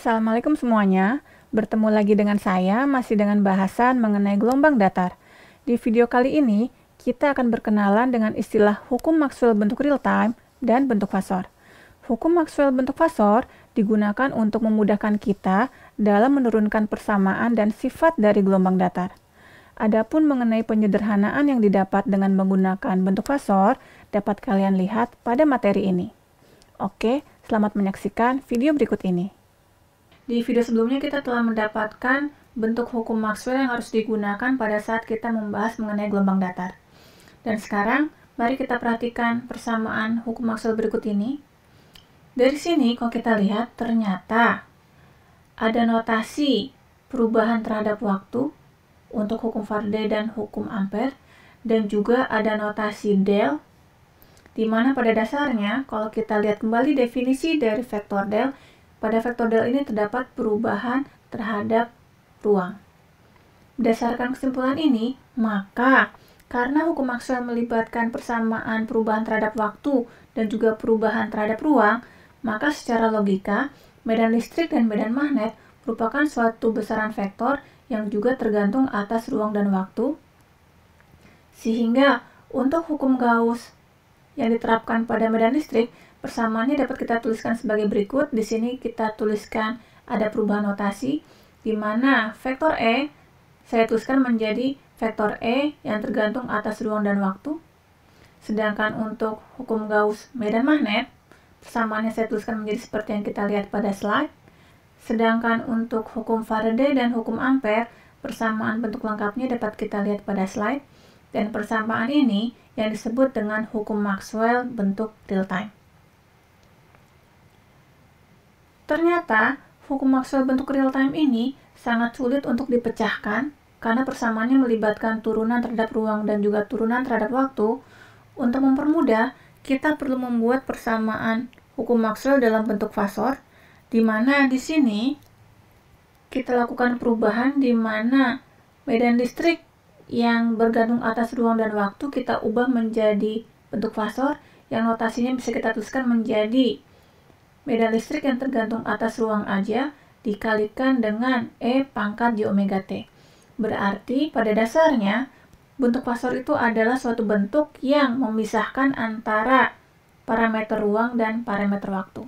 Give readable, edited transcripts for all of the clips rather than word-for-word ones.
Assalamualaikum semuanya, bertemu lagi dengan saya, masih dengan bahasan mengenai gelombang datar. Di video kali ini, kita akan berkenalan dengan istilah hukum Maxwell bentuk real time dan bentuk fasor. Hukum Maxwell bentuk fasor digunakan untuk memudahkan kita dalam menurunkan persamaan dan sifat dari gelombang datar. Adapun mengenai penyederhanaan yang didapat dengan menggunakan bentuk fasor, dapat kalian lihat pada materi ini. Oke, selamat menyaksikan video berikut ini. Di video sebelumnya kita telah mendapatkan bentuk hukum Maxwell yang harus digunakan pada saat kita membahas mengenai gelombang datar. Dan sekarang, mari kita perhatikan persamaan hukum Maxwell berikut ini. Dari sini, kalau kita lihat, ternyata ada notasi perubahan terhadap waktu untuk hukum Faraday dan hukum Ampere, dan juga ada notasi del, di mana pada dasarnya, kalau kita lihat kembali definisi dari vektor del, pada vektor del ini terdapat perubahan terhadap ruang. Berdasarkan kesimpulan ini, maka karena hukum Maxwell melibatkan persamaan perubahan terhadap waktu dan juga perubahan terhadap ruang, maka secara logika, medan listrik dan medan magnet merupakan suatu besaran vektor yang juga tergantung atas ruang dan waktu. Sehingga untuk hukum Gauss yang diterapkan pada medan listrik, persamaannya dapat kita tuliskan sebagai berikut. Di sini kita tuliskan ada perubahan notasi, di mana vektor E saya tuliskan menjadi vektor E yang tergantung atas ruang dan waktu. Sedangkan untuk hukum Gauss medan magnet, persamaannya saya tuliskan menjadi seperti yang kita lihat pada slide. Sedangkan untuk hukum Faraday dan hukum Ampere, persamaan bentuk lengkapnya dapat kita lihat pada slide. Dan persamaan ini yang disebut dengan hukum Maxwell bentuk real time. Ternyata, hukum Maxwell bentuk real time ini sangat sulit untuk dipecahkan karena persamaannya melibatkan turunan terhadap ruang dan juga turunan terhadap waktu. Untuk mempermudah, kita perlu membuat persamaan hukum Maxwell dalam bentuk fasor, di mana di sini kita lakukan perubahan di mana medan listrik yang bergantung atas ruang dan waktu kita ubah menjadi bentuk fasor yang notasinya bisa kita tuliskan menjadi medan listrik yang tergantung atas ruang aja dikalikan dengan E pangkat J omega T. Berarti pada dasarnya bentuk fasor itu adalah suatu bentuk yang memisahkan antara parameter ruang dan parameter waktu.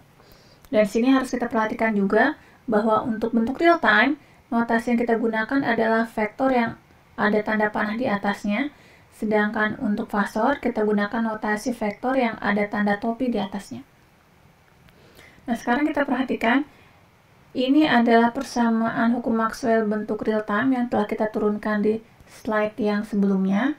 Dan sini harus kita perhatikan juga bahwa untuk bentuk real time, notasi yang kita gunakan adalah vektor yang ada tanda panah di atasnya, sedangkan untuk fasor kita gunakan notasi vektor yang ada tanda topi di atasnya. Nah, sekarang kita perhatikan, ini adalah persamaan hukum Maxwell bentuk real time yang telah kita turunkan di slide yang sebelumnya.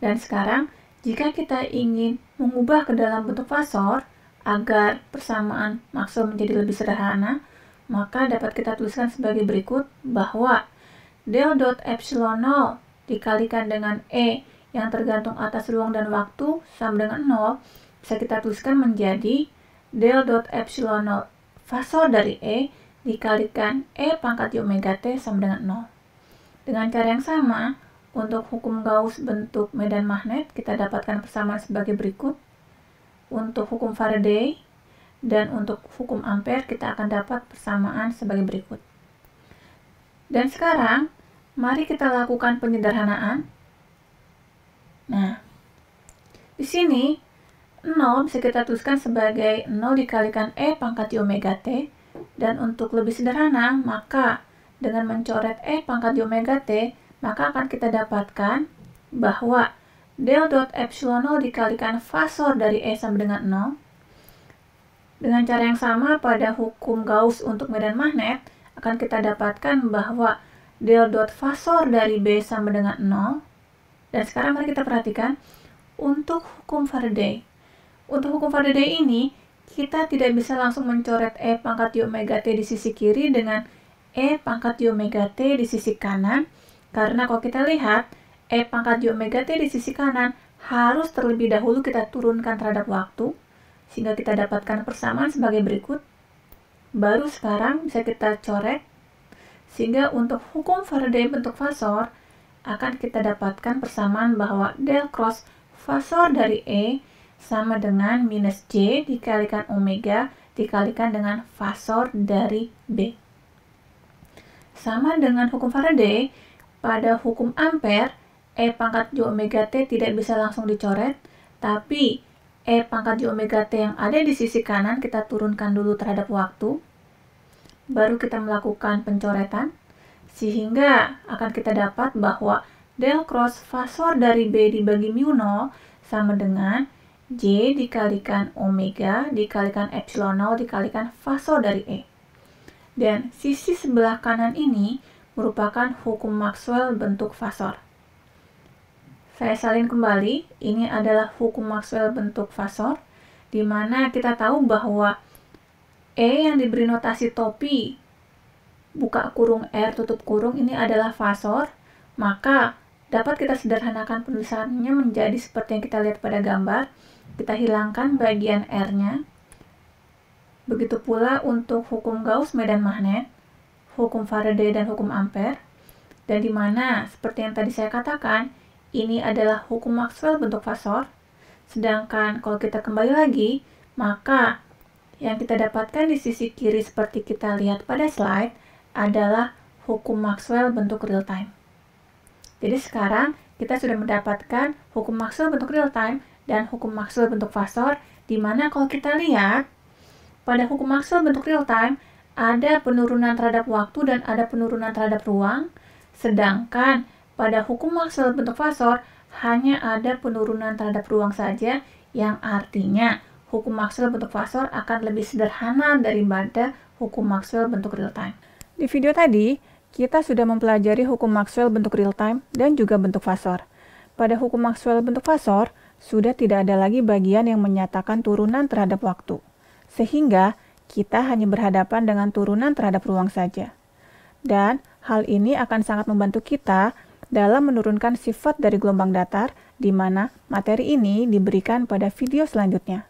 Dan sekarang, jika kita ingin mengubah ke dalam bentuk fasor, agar persamaan Maxwell menjadi lebih sederhana, maka dapat kita tuliskan sebagai berikut bahwa del dot epsilon 0 dikalikan dengan E yang tergantung atas ruang dan waktu sama dengan 0, bisa kita tuliskan menjadi del dot epsilon 0 fasor dari E dikalikan E pangkat J omega T sama dengan 0. Dengan cara yang sama, untuk hukum Gauss bentuk medan magnet, kita dapatkan persamaan sebagai berikut. Untuk hukum Faraday dan untuk hukum Ampere kita akan dapat persamaan sebagai berikut. Dan sekarang mari kita lakukan penyederhanaan. Nah, di sini 0 bisa kita tuliskan sebagai 0 dikalikan E pangkat J omega T, dan untuk lebih sederhana maka dengan mencoret E pangkat J omega T maka akan kita dapatkan bahwa del dot epsilon 0 dikalikan fasor dari E sama dengan 0. Dengan cara yang sama pada hukum Gauss untuk medan magnet, akan kita dapatkan bahwa del dot fasor dari B sama dengan 0. Dan sekarang mari kita perhatikan untuk hukum Faraday. Untuk hukum Faraday ini, kita tidak bisa langsung mencoret E pangkat J omega T di sisi kiri dengan E pangkat J omega T di sisi kanan, karena kalau kita lihat, E pangkat J omega T di sisi kanan harus terlebih dahulu kita turunkan terhadap waktu, sehingga kita dapatkan persamaan sebagai berikut. Baru sekarang bisa kita coret, sehingga untuk hukum Faraday bentuk fasor, akan kita dapatkan persamaan bahwa del cross fasor dari E sama dengan minus J dikalikan omega dikalikan dengan fasor dari B. Sama dengan hukum Faraday, pada hukum Ampere, E pangkat J omega T tidak bisa langsung dicoret, tapi E pangkat J omega T yang ada di sisi kanan kita turunkan dulu terhadap waktu, baru kita melakukan pencoretan, sehingga akan kita dapat bahwa del cross fasor dari B dibagi mu 0 sama dengan J dikalikan omega dikalikan epsilon 0 dikalikan fasor dari E. Dan sisi sebelah kanan ini merupakan hukum Maxwell bentuk fasor. Saya salin kembali, ini adalah hukum Maxwell bentuk fasor, di mana kita tahu bahwa E yang diberi notasi topi, buka kurung R tutup kurung, ini adalah fasor, maka dapat kita sederhanakan penulisannya menjadi seperti yang kita lihat pada gambar. Kita hilangkan bagian R-nya. Begitu pula untuk hukum Gauss medan magnet, hukum Faraday dan hukum Ampere. Dan di mana seperti yang tadi saya katakan, ini adalah hukum Maxwell bentuk fasor. Sedangkan kalau kita kembali lagi, maka yang kita dapatkan di sisi kiri seperti kita lihat pada slide adalah hukum Maxwell bentuk real time. Jadi sekarang kita sudah mendapatkan hukum Maxwell bentuk real time dan hukum Maxwell bentuk fasor, di mana kalau kita lihat pada hukum Maxwell bentuk real time ada penurunan terhadap waktu dan ada penurunan terhadap ruang, sedangkan pada hukum Maxwell bentuk fasor hanya ada penurunan terhadap ruang saja, yang artinya hukum Maxwell bentuk fasor akan lebih sederhana daripada hukum Maxwell bentuk real time. Di video tadi, kita sudah mempelajari hukum Maxwell bentuk real time dan juga bentuk fasor. Pada hukum Maxwell bentuk fasor, sudah tidak ada lagi bagian yang menyatakan turunan terhadap waktu, sehingga kita hanya berhadapan dengan turunan terhadap ruang saja. Dan hal ini akan sangat membantu kita dalam menurunkan sifat dari gelombang datar, di mana materi ini diberikan pada video selanjutnya.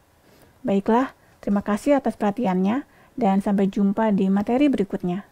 Baiklah, terima kasih atas perhatiannya, dan sampai jumpa di materi berikutnya.